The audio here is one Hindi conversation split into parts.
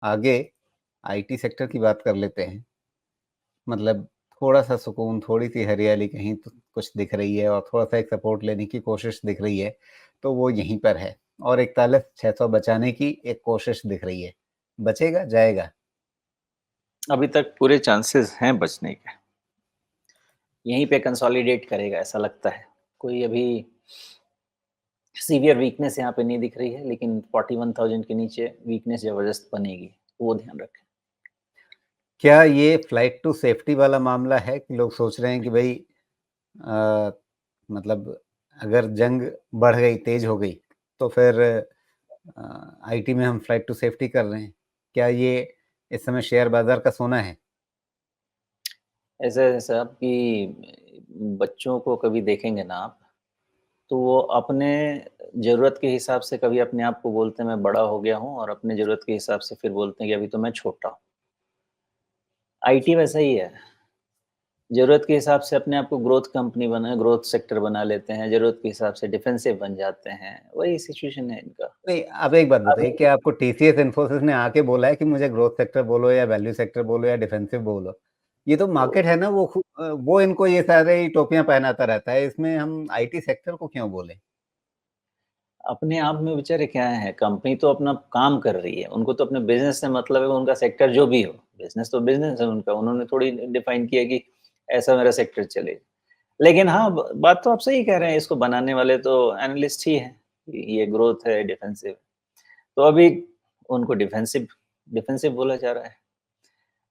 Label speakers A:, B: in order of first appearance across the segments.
A: आगे आईटी सेक्टर की बात कर लेते हैं। मतलब थोड़ा-सा सुकून, थोड़ी-सी हरियाली कहीं तो कुछ दिख रही है और थोड़ा-सा एक सपोर्ट लेने की कोशिश दिख रही है, तो वो यहीं पर है और 41,600 बचाने की एक कोशिश दिख रही है। बचेगा, जाएगा?
B: अभी तक पूरे चांसेस हैं बचने के। यहीं पे कंसोलिडेट करेगा ऐसा लगता है। कोई अभी सीवियर वीकनेस यहाँ पे नहीं दिख रही है, लेकिन 41,000 के नीचे वीकनेस ज़बरदस्त बनेगी, वो ध्यान रखें।
A: क्या ये फ्लाइट टू सेफ्टी वाला मामला है कि लोग सोच रहे हैं कि भई मतलब अगर जंग बढ़ गई, तेज़ हो गई, तो फिर आईटी में हम फ्लाइट टू सेफ्टी कर रहे हैं। क्या ये इस समय शेयर बाज़ार का सोना है?
B: ऐसा है साहब कि बच्चों को कभी देखेंगे ना आप, तो वो अपने ज़रूरत के हिसाब से कभी अपने आप को बोलते हैं मैं बड़ा हो गया हूँ और अपने ज़रूरत के हिसाब से फिर बोलते हैं कि अभी तो मैं छोटा हूँ। आईटी वैसा ही है। ज़रूरत के हिसाब से अपने आप को ग्रोथ सेक्टर बना लेते हैं, ज़रूरत के हिसाब से डिफेंसिव बन जाते हैं, वही सिचुएशन है इनका।
A: नहीं, अब एक बात बताइए,
B: अभी
A: क्या आपको टीसीएस इन्फोसिस ने आके बोला है कि मुझे ग्रोथ सेक्टर बोलो या वैल्यू सेक्टर बोलो या डिफेंसिव बोलो? ये तो मार्केट है ना, वो इनको ये सारे टोपियाँ पहनाता रहता है, इसमें हम आईटी सेक्टर को क्यों बोलें?
B: अपने आप में बेचारे क्या हैं, कंपनी तो अपना काम कर रही है, उनको तो अपने बिज़नेस से मतलब है, उनका सेक्टर जो भी हो, बिज़नेस तो बिज़नेस है उनका, उन्होंने थोड़ी डिफाइन किया कि ऐसा मेरा सेक्टर चले। लेकिन हाँ, ब बात तो आप सही कह रहे हैं, इसको बनाने वाले तो एनालिस्ट ही हैं, ये ग्रोथ है, डिफेंसिव। तो अभी उनको डिफेंसिव डिफेंसिव बोला जा रहा है,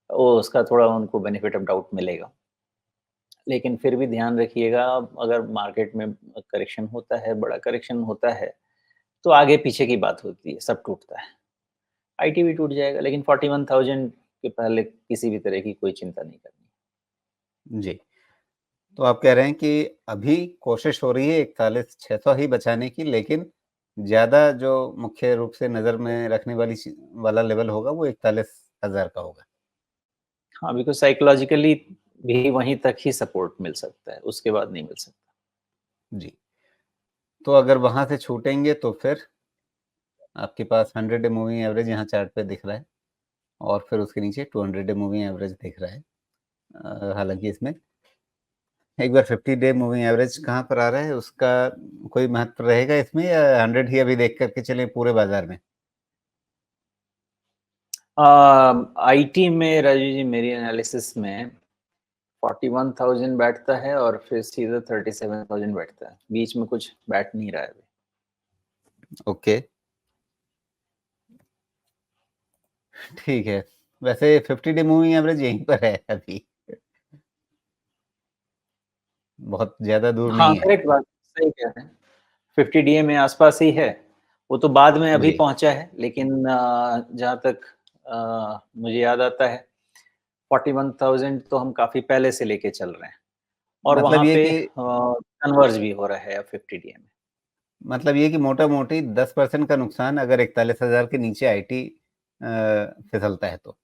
B: वो उसका थोड़ा उनको बेनिफिट ऑफ डाउट मिलेगा। लेकिन फिर भी ध्यान रखिएगा, अगर मार्केट में करेक्शन होता है, बड़ा करेक्शन होता है, तो आगे-पीछे की बात होती है, सब टूटता है। आईटी भी टूट जाएगा, लेकिन 41,000 के पहले किसी भी तरह की कोई चिंता नहीं करनी।
A: जी, तो आप कह रहे हैं कि अभी कोशिश हो रही है 41,600 ही बचाने की, लेकिन ज़्यादा जो मुख्य रूप से नज़र में रखने वाला लेवल होगा, वो 41,000 का होगा।
B: हाँ, बिकॉज़ साइकोलॉजिकली भी वहीं तक ही सपोर्ट मिल सकता है, उसके बाद नहीं मिल सकता।
A: जी, तो अगर वहाँ से छूटेंगे तो फिर आपके पास 100 डे मूविंग एवरेज यहाँ चार्ट पे दिख रहा है और फिर उसके नीचे 200 डे मूविंग एवरेज दिख रहा है। हालाँकि इसमें एक बार 50 डे मूविंग एवरेज कहाँ पर आ रहा है, उसका कोई महत्व रहेगा इसमें या 100 ही अभी देख कर के चलें पूरे बाज़ार में?
B: आईटी में राजू जी मेरी एनालिसिस में 41,000 बैठता है और फिर सीधा 37,000 बैठता है। बीच में कुछ बैठ नहीं रहा है अभी।
A: ओके, ठीक है। वैसे 50 डे मूविंग एवरेज यहीं पर है अभी, बहुत ज़्यादा दूर
B: हाँ,
A: नहीं है।
B: करेक्ट बात, सही कह रहे हैं। 50 डीए में आस-पास ही है। वो तो बाद में अभी
A: जी,
B: पहुँचा है, लेकिन जहाँ तक मुझे याद आता है 41,000 तो हम काफ़ी पहले से लेके चल रहे हैं और
A: मतलब
B: वहाँ
A: ये
B: पे
A: कि
B: कन्वर्ज भी हो रहा है अब 50 डीए में।
A: मोटा-मोटी 10% का नुकसान अगर 41,000 के नीचे आईटी फिसलता है तो।